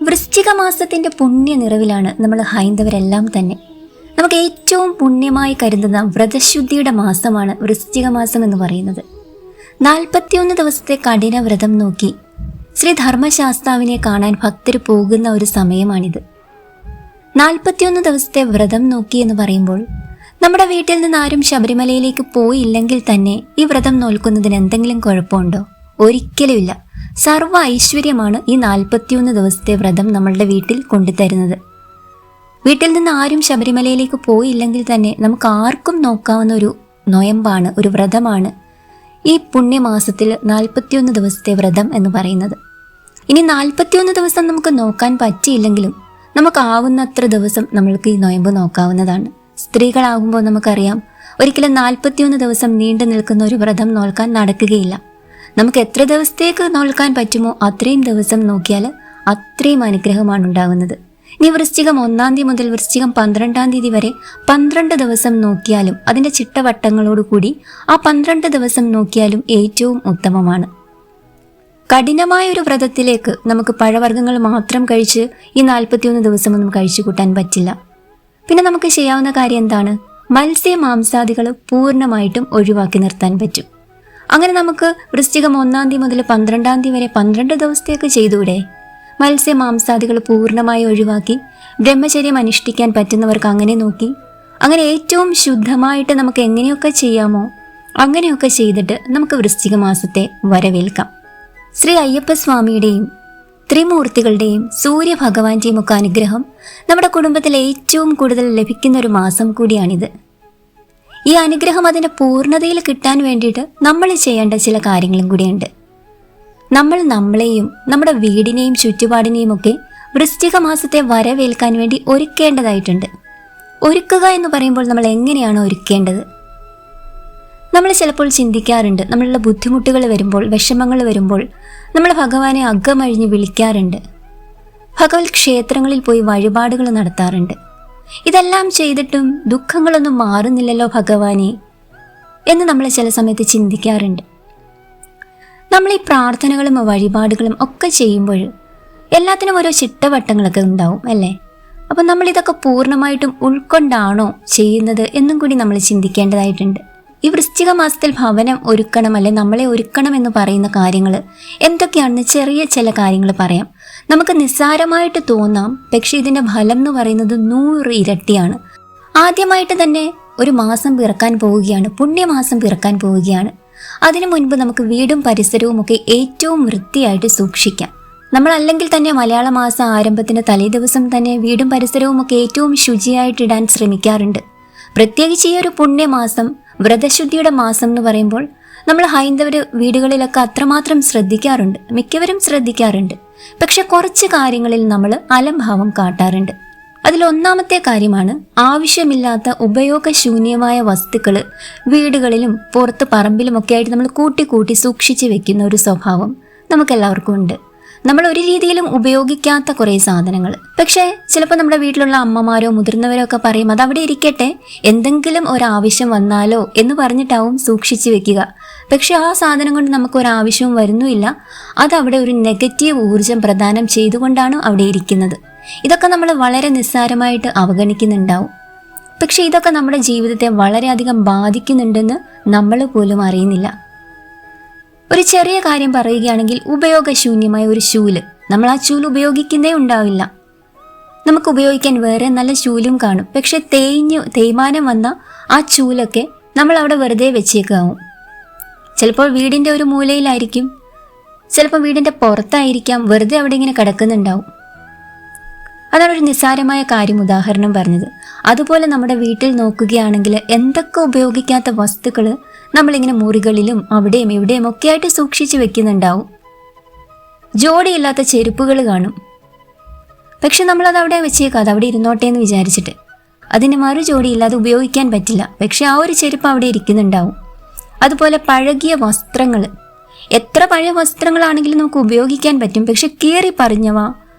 വൃശ്ചിക മാസത്തിന്റെ പുണ്യ നിറവിലാണ് നമ്മൾ ഹൈന്ദവരെല്ലാം തന്നെ. നമുക്ക് ഏറ്റവും പുണ്യമായി കരുതുന്ന വ്രതശുദ്ധിയുടെ മാസമാണ് വൃശ്ചിക മാസം എന്ന് പറയുന്നത്. 41 ദിവസത്തെ കഠിന വ്രതം നോക്കി ശ്രീ ധർമ്മശാസ്താവിനെ കാണാൻ ഭക്തർ പോകുന്ന ഒരു സമയമാണിത്. 41 ദിവസത്തെ വ്രതം നോക്കി എന്ന് പറയുമ്പോൾ നമ്മുടെ വീട്ടിൽ നിന്ന് ആരും ശബരിമലയിലേക്ക് പോയില്ലെങ്കിൽ തന്നെ ഈ വ്രതം നോൽക്കുന്നതിന് എന്തെങ്കിലും കുഴപ്പമുണ്ടോ? ഒരിക്കലുമില്ല. സർവ്വ ഐശ്വര്യമാണ് ഈ 41 ദിവസത്തെ വ്രതം നമ്മളുടെ വീട്ടിൽ കൊണ്ടുതരുന്നത്. വീട്ടിൽ നിന്ന് ആരും ശബരിമലയിലേക്ക് പോയില്ലെങ്കിൽ തന്നെ നമുക്ക് ആർക്കും നോക്കാവുന്ന ഒരു നൊയമ്പാണ്, ഒരു വ്രതമാണ് ഈ പുണ്യമാസത്തിൽ 41 ദിവസത്തെ വ്രതം എന്ന് പറയുന്നത്. ഇനി 41 ദിവസം നമുക്ക് നോക്കാൻ പറ്റിയില്ലെങ്കിലും നമുക്കാവുന്നത്ര ദിവസം നമ്മൾക്ക് ഈ നൊയമ്പ് നോക്കാവുന്നതാണ്. സ്ത്രീകളാകുമ്പോൾ നമുക്കറിയാം, ഒരിക്കലും 41 ദിവസം നീണ്ടു നിൽക്കുന്ന ഒരു വ്രതം നോൽക്കാൻ നടക്കുകയില്ല. നമുക്ക് എത്ര ദിവസത്തേക്ക് നോൽക്കാൻ പറ്റുമോ അത്രയും ദിവസം നോക്കിയാൽ അത്രയും അനുഗ്രഹമാണ് ഉണ്ടാകുന്നത്. ഇനി വൃശ്ചികം 1-ാം തീയതി മുതൽ വൃശ്ചികം 12-ാം തീയതി വരെ 12 ദിവസം നോക്കിയാലും അതിൻ്റെ ചിട്ടവട്ടങ്ങളോടുകൂടി ആ 12 ദിവസം നോക്കിയാലും ഏറ്റവും ഉത്തമമാണ്. കഠിനമായ ഒരു വ്രതത്തിലേക്ക് നമുക്ക് പഴവർഗ്ഗങ്ങൾ മാത്രം കഴിച്ച് ഈ 41 ദിവസമൊന്നും കഴിച്ചു കൂട്ടാൻ പറ്റില്ല. പിന്നെ നമുക്ക് ചെയ്യാവുന്ന കാര്യം എന്താണ്? മത്സ്യ മാംസാദികൾ പൂർണ്ണമായിട്ടും ഒഴിവാക്കി നിർത്താൻ പറ്റും. അങ്ങനെ നമുക്ക് വൃശ്ചികം 1-ാം തീയതി മുതൽ 12-ാം തീയതി വരെ 12 ദിവസത്തേക്ക് ചെയ്തുകൂടെ? മത്സ്യ മാംസാദികൾ പൂർണ്ണമായി ഒഴിവാക്കി ബ്രഹ്മചര്യം അനുഷ്ഠിക്കാൻ പറ്റുന്നവർക്ക് അങ്ങനെ നോക്കി, അങ്ങനെ ഏറ്റവും ശുദ്ധമായിട്ട് നമുക്ക് എങ്ങനെയൊക്കെ ചെയ്യാമോ അങ്ങനെയൊക്കെ ചെയ്തിട്ട് നമുക്ക് വൃശ്ചിക മാസത്തെ വരവേൽക്കാം. ശ്രീ അയ്യപ്പസ്വാമിയുടെയും ത്രിമൂർത്തികളുടെയും സൂര്യഭഗവാന്റെയും ഒക്കെ അനുഗ്രഹം നമ്മുടെ കുടുംബത്തിൽ ഏറ്റവും കൂടുതൽ ലഭിക്കുന്ന ഒരു മാസം കൂടിയാണിത്. ഈ അനുഗ്രഹം അതിൻ്റെ പൂർണ്ണതയിൽ കിട്ടാൻ വേണ്ടിയിട്ട് നമ്മൾ ചെയ്യേണ്ട ചില കാര്യങ്ങളും കൂടിയുണ്ട്. നമ്മൾ നമ്മളെയും നമ്മുടെ വീടിനെയും ചുറ്റുപാടിനെയും ഒക്കെ വൃശ്ചിക മാസത്തെ വരവേൽക്കാൻ വേണ്ടി ഒരുക്കേണ്ടതായിട്ടുണ്ട്. ഒരുക്കുക എന്ന് പറയുമ്പോൾ നമ്മൾ എങ്ങനെയാണ് ഒരുക്കേണ്ടത്? നമ്മൾ ചിലപ്പോൾ ചിന്തിക്കാറുണ്ട്, നമ്മളുടെ ബുദ്ധിമുട്ടുകൾ വരുമ്പോൾ, വിഷമങ്ങൾ വരുമ്പോൾ നമ്മൾ ഭഗവാനെ അകമഴിഞ്ഞ് വിളിക്കാറുണ്ട്. ഭഗവത് ക്ഷേത്രങ്ങളിൽ പോയി വഴിപാടുകൾ നടത്താറുണ്ട്. ഇതെല്ലാം ചെയ്തിട്ടും ദുഃഖങ്ങളൊന്നും മാറുന്നില്ലല്ലോ ഭഗവാനെ എന്ന് നമ്മൾ ചില സമയത്ത് ചിന്തിക്കാറുണ്ട്. നമ്മൾ ഈ പ്രാർത്ഥനകളും വഴിപാടുകളും ഒക്കെ ചെയ്യുമ്പോൾ എല്ലാത്തിനും ഓരോ ചിട്ടവട്ടങ്ങളൊക്കെ ഉണ്ടാവും അല്ലേ? അപ്പം നമ്മൾ ഇതൊക്കെ പൂർണ്ണമായിട്ടും ഉൾക്കൊണ്ടാണോ ചെയ്യുന്നത് എന്നും കൂടി നമ്മൾ ചിന്തിക്കേണ്ടതായിട്ടുണ്ട്. ഈ വൃശ്ചിക മാസത്തിൽ ഭവനം ഒരുക്കണം, അല്ലെ നമ്മളെ ഒരുക്കണം എന്ന് പറയുന്ന കാര്യങ്ങൾ എന്തൊക്കെയാണെന്ന് ചെറിയ ചില കാര്യങ്ങൾ പറയാം. നമുക്ക് നിസ്സാരമായിട്ട് തോന്നാം, പക്ഷെ ഇതിൻ്റെ ഫലം എന്ന് പറയുന്നത് 100 ഇരട്ടിയാണ്. ആദ്യമായിട്ട് തന്നെ ഒരു മാസം പിറക്കാൻ പോവുകയാണ്, പുണ്യമാസം പിറക്കാൻ പോവുകയാണ്. അതിനു മുൻപ് നമുക്ക് വീടും പരിസരവും ഒക്കെ ഏറ്റവും വൃത്തിയായിട്ട് സൂക്ഷിക്കാം. നമ്മൾ അല്ലെങ്കിൽ തന്നെ മലയാള മാസം ആരംഭത്തിന് തലേ ദിവസം തന്നെ വീടും പരിസരവും ഒക്കെ ഏറ്റവും ശുചിയായിട്ടിടാൻ ശ്രമിക്കാറുണ്ട്. പ്രത്യേകിച്ച് ഈ ഒരു പുണ്യമാസം, വ്രതശുദ്ധിയുടെ മാസം എന്ന് പറയുമ്പോൾ നമ്മൾ ഹൈന്ദവർ വീടുകളിലൊക്കെ അത്രമാത്രം ശ്രദ്ധിക്കാറുണ്ട്, മിക്കവരും ശ്രദ്ധിക്കാറുണ്ട്. പക്ഷെ കുറച്ച് കാര്യങ്ങളിൽ നമ്മൾ അലംഭാവം കാട്ടാറുണ്ട്. അതിലൊന്നാമത്തെ കാര്യമാണ് ആവശ്യമില്ലാത്ത ഉപയോഗശൂന്യമായ വസ്തുക്കൾ വീടുകളിലും പുറത്ത് പറമ്പിലുമൊക്കെ ആയിട്ട് നമ്മൾ കൂട്ടി സൂക്ഷിച്ച് വെക്കുന്ന ഒരു സ്വഭാവം നമുക്കെല്ലാവർക്കും ഉണ്ട്. നമ്മൾ ഒരു രീതിയിലും ഉപയോഗിക്കാത്ത കുറേ സാധനങ്ങൾ. പക്ഷേ ചിലപ്പോൾ നമ്മുടെ വീട്ടിലുള്ള അമ്മമാരോ മുതിർന്നവരോ ഒക്കെ പറയും, അതവിടെ ഇരിക്കട്ടെ, എന്തെങ്കിലും ഒരാവശ്യം വന്നാലോ എന്ന് പറഞ്ഞിട്ടാവും സൂക്ഷിച്ച് വെക്കുക. പക്ഷെ ആ സാധനം കൊണ്ട് നമുക്കൊരാവശ്യവും വരുന്നുമില്ല. അതവിടെ ഒരു നെഗറ്റീവ് ഊർജം പ്രദാനം ചെയ്തുകൊണ്ടാണ് അവിടെ ഇരിക്കുന്നത്. ഇതൊക്കെ നമ്മൾ വളരെ നിസ്സാരമായിട്ട് അവഗണിക്കുന്നുണ്ടാവും. പക്ഷെ ഇതൊക്കെ നമ്മുടെ ജീവിതത്തെ വളരെയധികം ബാധിക്കുന്നുണ്ടെന്ന് നമ്മൾ പോലും അറിയുന്നില്ല. ഒരു ചെറിയ കാര്യം പറയുകയാണെങ്കിൽ, ഉപയോഗശൂന്യമായ ഒരു ശൂല്, നമ്മൾ ആ ചൂല് ഉപയോഗിക്കുന്നേ ഉണ്ടാവില്ല. നമുക്ക് ഉപയോഗിക്കാൻ വേറെ നല്ല ശൂലും കാണും, പക്ഷെ തേയ്മാനം വന്ന ആ ചൂലൊക്കെ നമ്മൾ അവിടെ വെറുതെ വെച്ചേക്കാവും. ചിലപ്പോൾ വീടിൻ്റെ ഒരു മൂലയിലായിരിക്കും, ചിലപ്പോൾ വീടിൻ്റെ പുറത്തായിരിക്കാം, വെറുതെ അവിടെ ഇങ്ങനെ കിടക്കുന്നുണ്ടാവും. അതാണ് ഒരു നിസ്സാരമായ കാര്യം ഉദാഹരണം പറഞ്ഞത്. അതുപോലെ നമ്മുടെ വീട്ടിൽ നോക്കുകയാണെങ്കിൽ എന്തൊക്കെ ഉപയോഗിക്കാത്ത വസ്തുക്കൾ നമ്മളിങ്ങനെ മുറികളിലും അവിടെയും ഇവിടെയും ഒക്കെ ആയിട്ട് സൂക്ഷിച്ച് വെക്കുന്നുണ്ടാവും. ജോഡിയില്ലാത്ത ചെരുപ്പുകൾ കാണും, പക്ഷെ നമ്മളത് അവിടെ വെച്ചേക്കാം, അത് അവിടെ ഇരുന്നോട്ടെ എന്ന് വിചാരിച്ചിട്ട്. അതിന് മറു ജോഡിയില്ലാതെ ഉപയോഗിക്കാൻ പറ്റില്ല, പക്ഷെ ആ ഒരു ചെരുപ്പ് അവിടെ ഇരിക്കുന്നുണ്ടാവും. അതുപോലെ പഴകിയ വസ്ത്രങ്ങൾ, എത്ര പഴയ വസ്ത്രങ്ങളാണെങ്കിലും നമുക്ക് ഉപയോഗിക്കാൻ പറ്റും, പക്ഷെ കീറി പറഞ്ഞവ,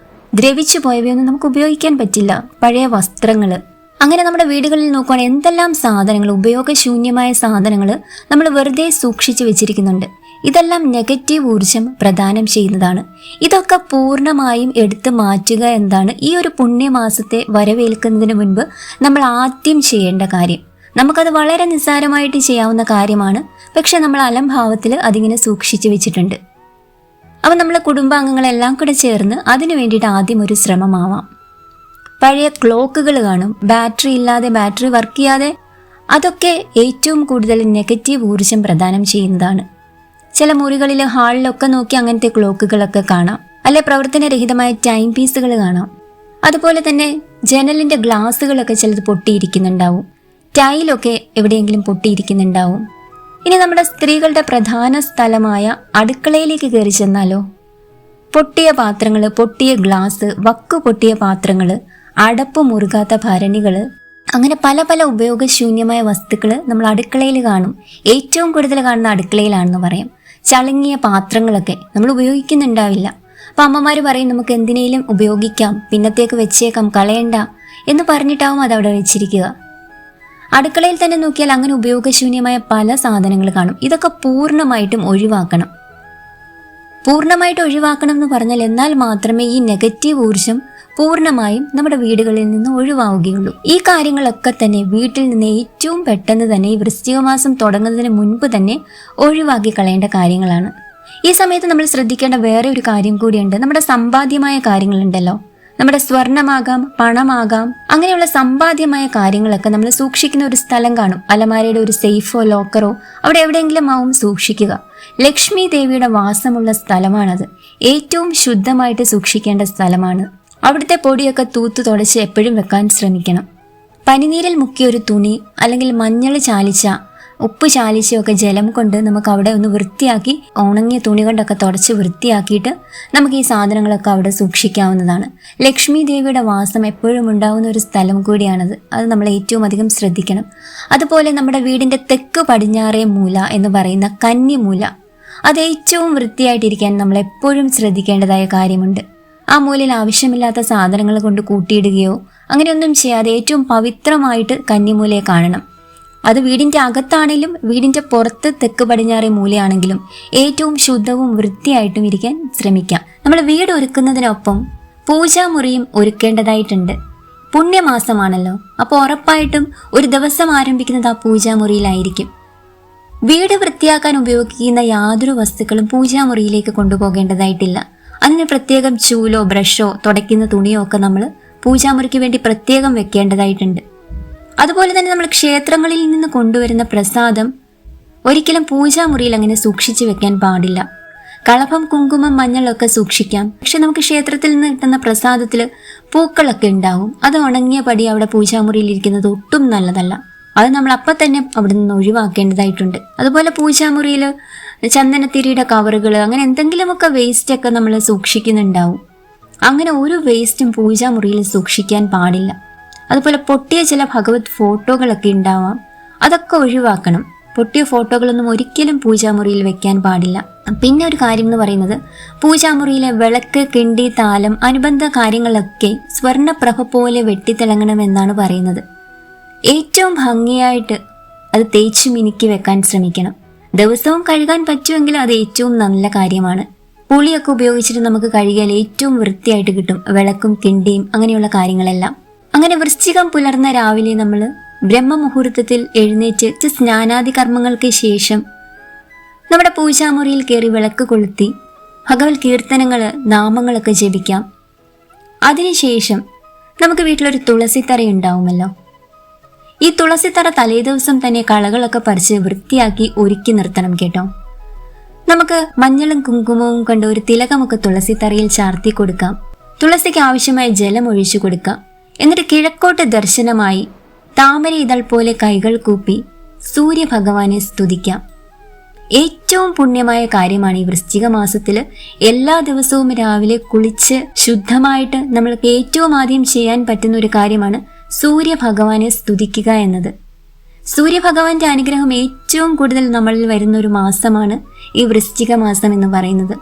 ദ്രവിച്ചു പോയവയൊന്നും നമുക്ക് ഉപയോഗിക്കാൻ പറ്റില്ല, പഴയ വസ്ത്രങ്ങൾ. അങ്ങനെ നമ്മുടെ വീടുകളിൽ നോക്കുകയാണെങ്കിൽ എന്തെല്ലാം സാധനങ്ങൾ, ഉപയോഗശൂന്യമായ സാധനങ്ങൾ നമ്മൾ വെറുതെ സൂക്ഷിച്ച് വെച്ചിരിക്കുന്നുണ്ട്. ഇതെല്ലാം നെഗറ്റീവ് ഊർജം പ്രദാനം ചെയ്യുന്നതാണ്. ഇതൊക്കെ പൂർണ്ണമായും എടുത്തു മാറ്റുക എന്നതാണ് ഈ ഒരു പുണ്യമാസത്തെ വരവേൽക്കുന്നതിന് മുൻപ് നമ്മൾ ആദ്യം ചെയ്യേണ്ട കാര്യം. നമുക്കത് വളരെ നിസ്സാരമായിട്ട് ചെയ്യാവുന്ന കാര്യമാണ്, പക്ഷെ നമ്മൾ അലംഭാവത്തിൽ അതിങ്ങനെ സൂക്ഷിച്ചു വെച്ചിട്ടുണ്ട്. അപ്പം നമ്മളെ കുടുംബാംഗങ്ങളെല്ലാം കൂടെ ചേർന്ന് അതിനു വേണ്ടിയിട്ട് ആദ്യം ഒരു ശ്രമമാവാം. പഴയ ക്ലോക്കുകൾ കാണും, ബാറ്ററി ഇല്ലാതെ, ബാറ്ററി വർക്ക് ചെയ്യാതെ. അതൊക്കെ ഏറ്റവും കൂടുതൽ നെഗറ്റീവ് ഊർജം പ്രദാനം ചെയ്യുന്നതാണ്. ചില മുറികളിൽ, ഹാളിലൊക്കെ നോക്കി അങ്ങനത്തെ ക്ലോക്കുകളൊക്കെ കാണാം. അല്ലെ പ്രവർത്തനരഹിതമായ ടൈം പീസുകൾ കാണാം. അതുപോലെ തന്നെ ജനലിന്റെ ഗ്ലാസുകളൊക്കെ ചിലത് പൊട്ടിയിരിക്കുന്നുണ്ടാവും. ടൈലൊക്കെ എവിടെയെങ്കിലും പൊട്ടിയിരിക്കുന്നുണ്ടാവും. ഇനി നമ്മുടെ സ്ത്രീകളുടെ പ്രധാന സ്ഥലമായ അടുക്കളയിലേക്ക് കയറി ചെന്നാലോ, പൊട്ടിയ പാത്രങ്ങൾ, പൊട്ടിയ ഗ്ലാസ്, വക്ക് പൊട്ടിയ പാത്രങ്ങൾ, അടപ്പ് മുറുകാത്ത ഭരണികൾ, അങ്ങനെ പല പല ഉപയോഗശൂന്യമായ വസ്തുക്കൾ നമ്മൾ അടുക്കളയിൽ കാണും. ഏറ്റവും കൂടുതൽ കാണുന്ന അടുക്കളയിലാണെന്ന് പറയാം. ചളുങ്ങിയ പാത്രങ്ങളൊക്കെ നമ്മൾ ഉപയോഗിക്കുന്നുണ്ടാവില്ല. അപ്പം അമ്മമാർ പറയും നമുക്ക് എന്തിനേലും ഉപയോഗിക്കാം, പിന്നത്തേക്ക് വെച്ചേക്കാം, കളയണ്ട എന്ന് പറഞ്ഞിട്ടാവും അതവിടെ വെച്ചിരിക്കുക. അടുക്കളയിൽ തന്നെ നോക്കിയാൽ അങ്ങനെ ഉപയോഗശൂന്യമായ പല സാധനങ്ങൾ കാണും. ഇതൊക്കെ പൂർണ്ണമായിട്ടും ഒഴിവാക്കണം. പൂർണ്ണമായിട്ട് ഒഴിവാക്കണം എന്ന് പറഞ്ഞാൽ എന്നാൽ മാത്രമേ ഈ നെഗറ്റീവ് ഊർജം പൂർണ്ണമായും നമ്മുടെ വീടുകളിൽ നിന്ന് ഒഴിവാവുകയുള്ളൂ. ഈ കാര്യങ്ങളൊക്കെ തന്നെ വീട്ടിൽ നിന്ന് ഏറ്റവും പെട്ടെന്ന് തന്നെ ഈ വൃശ്ചിക മാസം തുടങ്ങുന്നതിന് മുൻപ് തന്നെ ഒഴിവാക്കി കളയേണ്ട കാര്യങ്ങളാണ്. ഈ സമയത്ത് നമ്മൾ ശ്രദ്ധിക്കേണ്ട വേറെ ഒരു കാര്യം കൂടിയുണ്ട്. നമ്മുടെ സമ്പാദ്യമായ കാര്യങ്ങളുണ്ടല്ലോ, നമ്മുടെ സ്വർണമാകാം, പണമാകാം, അങ്ങനെയുള്ള സമ്പാദ്യമായ കാര്യങ്ങളൊക്കെ നമ്മൾ സൂക്ഷിക്കുന്ന ഒരു സ്ഥലം കാണും. അലമാരയുടെ ഒരു സേഫോ ലോക്കറോ അവിടെ എവിടെയെങ്കിലും ആവും സൂക്ഷിക്കുക. ലക്ഷ്മി ദേവിയുടെ വാസമുള്ള സ്ഥലമാണത്. ഏറ്റവും ശുദ്ധമായിട്ട് സൂക്ഷിക്കേണ്ട സ്ഥലമാണ്. അവിടുത്തെ പൊടിയൊക്കെ തൂത്ത് തുടച്ച് എപ്പോഴും വെക്കാൻ ശ്രമിക്കണം. പനിനീരിൽ മുക്കിയ ഒരു തുണി അല്ലെങ്കിൽ മഞ്ഞൾ ചാലിച്ച, ഉപ്പ് ചാലിച്ചൊക്കെ ജലം കൊണ്ട് നമുക്ക് അവിടെ ഒന്ന് വൃത്തിയാക്കി, ഉണങ്ങിയ തുണി കൊണ്ടൊക്കെ തുടച്ച് വൃത്തിയാക്കിയിട്ട് നമുക്ക് ഈ സാധനങ്ങളൊക്കെ അവിടെ സൂക്ഷിക്കാവുന്നതാണ്. ലക്ഷ്മി ദേവിയുടെ വാസം എപ്പോഴും ഉണ്ടാവുന്ന ഒരു സ്ഥലം കൂടിയാണത്. അത് നമ്മൾ ഏറ്റവും അധികം ശ്രദ്ധിക്കണം. അതുപോലെ നമ്മുടെ വീടിൻ്റെ തെക്ക് പടിഞ്ഞാറേ മൂല എന്ന് പറയുന്ന കന്നിമൂല, അത് ഏറ്റവും വൃത്തിയായിട്ടിരിക്കാൻ നമ്മൾ എപ്പോഴും ശ്രദ്ധിക്കേണ്ടതായ കാര്യമുണ്ട്. ആ മൂലയിൽ ആവശ്യമില്ലാത്ത സാധനങ്ങൾ കൊണ്ട് കൂട്ടിയിടുകയോ അങ്ങനെയൊന്നും ചെയ്യാതെ ഏറ്റവും പവിത്രമായിട്ട് കന്നിമൂലയെ കാണണം. അത് വീടിൻ്റെ അകത്താണെങ്കിലും വീടിൻ്റെ പുറത്ത് തെക്ക് പടിഞ്ഞാറേ മൂലയാണെങ്കിലും ഏറ്റവും ശുദ്ധവും വൃത്തിയായിട്ടും ഇരിക്കാൻ ശ്രമിക്കാം. നമ്മൾ വീട് ഒരുക്കുന്നതിനൊപ്പം പൂജാമുറിയും ഒരുക്കേണ്ടതായിട്ടുണ്ട്. പുണ്യമാസമാണല്ലോ, അപ്പോൾ ഉറപ്പായിട്ടും ഒരു ദിവസം ആരംഭിക്കുന്നത് ആ പൂജാമുറിയിലായിരിക്കും. വീട് വൃത്തിയാക്കാൻ ഉപയോഗിക്കുന്ന യാതൊരു വസ്തുക്കളും പൂജാമുറിയിലേക്ക് കൊണ്ടുപോകേണ്ടതായിട്ടില്ല. അതിന് പ്രത്യേകം ചൂലോ ബ്രഷോ തുടയ്ക്കുന്ന തുണിയോ ഒക്കെ നമ്മൾ പൂജാമുറിക്ക് വേണ്ടി പ്രത്യേകം വെക്കേണ്ടതായിട്ടുണ്ട്. അതുപോലെ തന്നെ നമ്മൾ ക്ഷേത്രങ്ങളിൽ നിന്ന് കൊണ്ടുവരുന്ന പ്രസാദം ഒരിക്കലും പൂജാമുറിയിൽ അങ്ങനെ സൂക്ഷിച്ചു വെക്കാൻ പാടില്ല. കളഭം, കുങ്കുമം, മഞ്ഞളൊക്കെ സൂക്ഷിക്കാം. പക്ഷെ നമുക്ക് ക്ഷേത്രത്തിൽ നിന്ന് കിട്ടുന്ന പ്രസാദത്തിൽ പൂക്കളൊക്കെ ഉണ്ടാവും. അത് ഉണങ്ങിയ പടി അവിടെ പൂജാമുറിയിൽ ഇരിക്കുന്നത് ഒട്ടും നല്ലതല്ല. അത് നമ്മൾ അപ്പം തന്നെ അവിടെ നിന്ന് ഒഴിവാക്കേണ്ടതായിട്ടുണ്ട്. അതുപോലെ പൂജാമുറിയിൽ ചന്ദനത്തിരിയുടെ കവറുകൾ, അങ്ങനെ എന്തെങ്കിലുമൊക്കെ വേസ്റ്റൊക്കെ നമ്മൾ സൂക്ഷിക്കുന്നുണ്ടാവും. അങ്ങനെ ഒരു വേസ്റ്റും പൂജാമുറിയിൽ സൂക്ഷിക്കാൻ പാടില്ല. അതുപോലെ പൊട്ടിയ ചില ഭഗവത് ഫോട്ടോകളൊക്കെ ഉണ്ടാവാം, അതൊക്കെ ഒഴിവാക്കണം. പൊട്ടിയ ഫോട്ടോകളൊന്നും ഒരിക്കലും പൂജാമുറിയിൽ വെക്കാൻ പാടില്ല. പിന്നെ ഒരു കാര്യം എന്ന് പറയുന്നത്, പൂജാമുറിയിലെ വിളക്ക്, കിണ്ടി, താലം, അനുബന്ധ കാര്യങ്ങളൊക്കെ സ്വർണ്ണപ്രഭ പോലെ വെട്ടിത്തിളങ്ങണമെന്നാണ് പറയുന്നത്. ഏറ്റവും ഭംഗിയായിട്ട് അത് തേച്ചു മിനുക്കി വെക്കാൻ ശ്രമിക്കണം. ദിവസവും കഴുകാൻ പറ്റുമെങ്കിൽ അത് ഏറ്റവും നല്ല കാര്യമാണ്. പുളിയൊക്കെ ഉപയോഗിച്ചിട്ട് നമുക്ക് കഴുകിയാൽ ഏറ്റവും വൃത്തിയായിട്ട് കിട്ടും വിളക്കും കിണ്ടിയും അങ്ങനെയുള്ള കാര്യങ്ങളെല്ലാം. അങ്ങനെ വൃശ്ചികം പുലർന്ന രാവിലെ നമ്മൾ ബ്രഹ്മമുഹൂർത്തത്തിൽ എഴുന്നേറ്റ് സ്നാനാദി കർമ്മങ്ങൾക്ക് ശേഷം നമ്മുടെ പൂജാമുറിയിൽ കയറി വിളക്ക് കൊളുത്തി ഭഗവത് കീർത്തനങ്ങൾ, നാമങ്ങളൊക്കെ ജപിക്കാം. അതിനുശേഷം നമുക്ക് വീട്ടിലൊരു തുളസിത്തറ ഉണ്ടാവുമല്ലോ. ഈ തുളസിത്തറ തലേദിവസം തന്നെ കളകളൊക്കെ പറിച്ച് വൃത്തിയാക്കി ഒരുക്കി നിർത്തണം കേട്ടോ. നമുക്ക് മഞ്ഞളും കുങ്കുമവും കൊണ്ട് ഒരു തിലകമൊക്കെ തുളസിത്തറയിൽ ചാർത്തി കൊടുക്കാം. തുളസിക്ക് ആവശ്യമായ ജലം ഒഴിച്ചു കൊടുക്കാം. എന്നിട്ട് കിഴക്കോട്ട് ദർശനമായി താമര ഇതൾ പോലെ കൈകൾ കൂപ്പി സൂര്യഭഗവാനെ സ്തുതിക്കാം. ഏറ്റവും പുണ്യമായ കാര്യമാണ് ഈ വൃശ്ചിക മാസത്തിൽ എല്ലാ ദിവസവും രാവിലെ കുളിച്ച് ശുദ്ധമായിട്ട് നമ്മൾക്ക് ഏറ്റവും ആദ്യം ചെയ്യാൻ പറ്റുന്ന ഒരു കാര്യമാണ് സൂര്യഭഗവാനെ സ്തുതിക്കുക എന്നത്. സൂര്യഭഗവാന്റെ അനുഗ്രഹം ഏറ്റവും കൂടുതൽ നമ്മളിൽ വരുന്ന ഒരു മാസമാണ് ഈ വൃശ്ചിക മാസം എന്ന് പറയുന്നത്.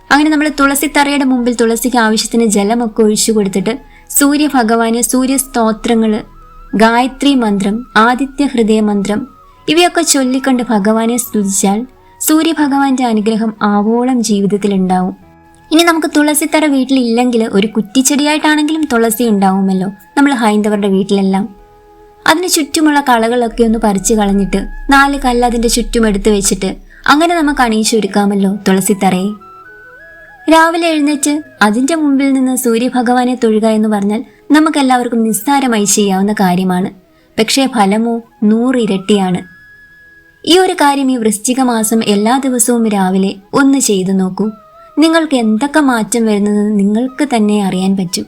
അങ്ങനെ നമ്മൾ തുളസിത്തറയുടെ മുമ്പിൽ തുളസിക്ക് ആവശ്യത്തിന് ജലമൊക്കെ ഒഴിച്ചു കൊടുത്തിട്ട് സൂര്യഭഗവാന് സൂര്യസ്തോത്രങ്ങൾ, ഗായത്രി മന്ത്രം, ആദിത്യ ഹൃദയ മന്ത്രം ഇവയൊക്കെ ചൊല്ലിക്കൊണ്ട് ഭഗവാനെ സ്തുതിച്ചാൽ സൂര്യഭഗവാന്റെ അനുഗ്രഹം ആവോളം ജീവിതത്തിൽ ഉണ്ടാവും. ഇനി നമുക്ക് തുളസിത്തറ വീട്ടിലില്ലെങ്കിൽ ഒരു കുറ്റിച്ചെടിയായിട്ടാണെങ്കിലും തുളസി ഉണ്ടാവുമല്ലോ നമ്മൾ ഹൈന്ദവരുടെ വീട്ടിലെല്ലാം. അതിന് ചുറ്റുമുള്ള കളകളൊക്കെ ഒന്ന് പറിച്ചു കളഞ്ഞിട്ട് 4 കല്ല് അതിന്റെ ചുറ്റും എടുത്തു വെച്ചിട്ട് അങ്ങനെ നമുക്ക് അണിയിച്ചൊരുക്കാമല്ലോ തുളസിത്തറയെ. രാവിലെ എഴുന്നേറ്റ് അതിന്റെ മുമ്പിൽ നിന്ന് സൂര്യഭഗവാനെ തൊഴുക എന്ന് പറഞ്ഞാൽ നമുക്കെല്ലാവർക്കും നിസ്സാരമായി ചെയ്യാവുന്ന കാര്യമാണ്. പക്ഷേ ഫലമോ 100 ഇരട്ടിയാണ്. ഈ ഒരു കാര്യം ഈ വൃശ്ചിക മാസം എല്ലാ ദിവസവും രാവിലെ ഒന്ന് ചെയ്തു നോക്കൂ. നിങ്ങൾക്ക് എന്തൊക്കെ മാറ്റം വരുന്നതെന്ന് നിങ്ങൾക്ക് തന്നെ അറിയാൻ പറ്റും.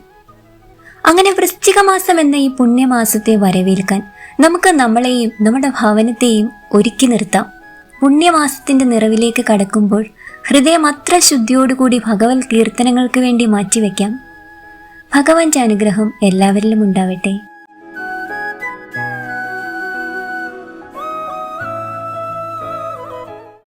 അങ്ങനെ വൃശ്ചിക മാസം എന്ന ഈ പുണ്യമാസത്തെ വരവേൽക്കാൻ നമുക്ക് നമ്മളെയും നമ്മുടെ ഭവനത്തെയും ഒരുക്കി നിർത്താം. പുണ്യമാസത്തിന്റെ നിറവിലേക്ക് കടക്കുമ്പോൾ ഹൃദയം അത്ര ശുദ്ധിയോടുകൂടി ഭഗവത് കീർത്തനങ്ങൾക്ക് വേണ്ടി മാറ്റിവെക്കാം. ഭഗവാന്റെ അനുഗ്രഹം എല്ലാവരിലും ഉണ്ടാവട്ടെ.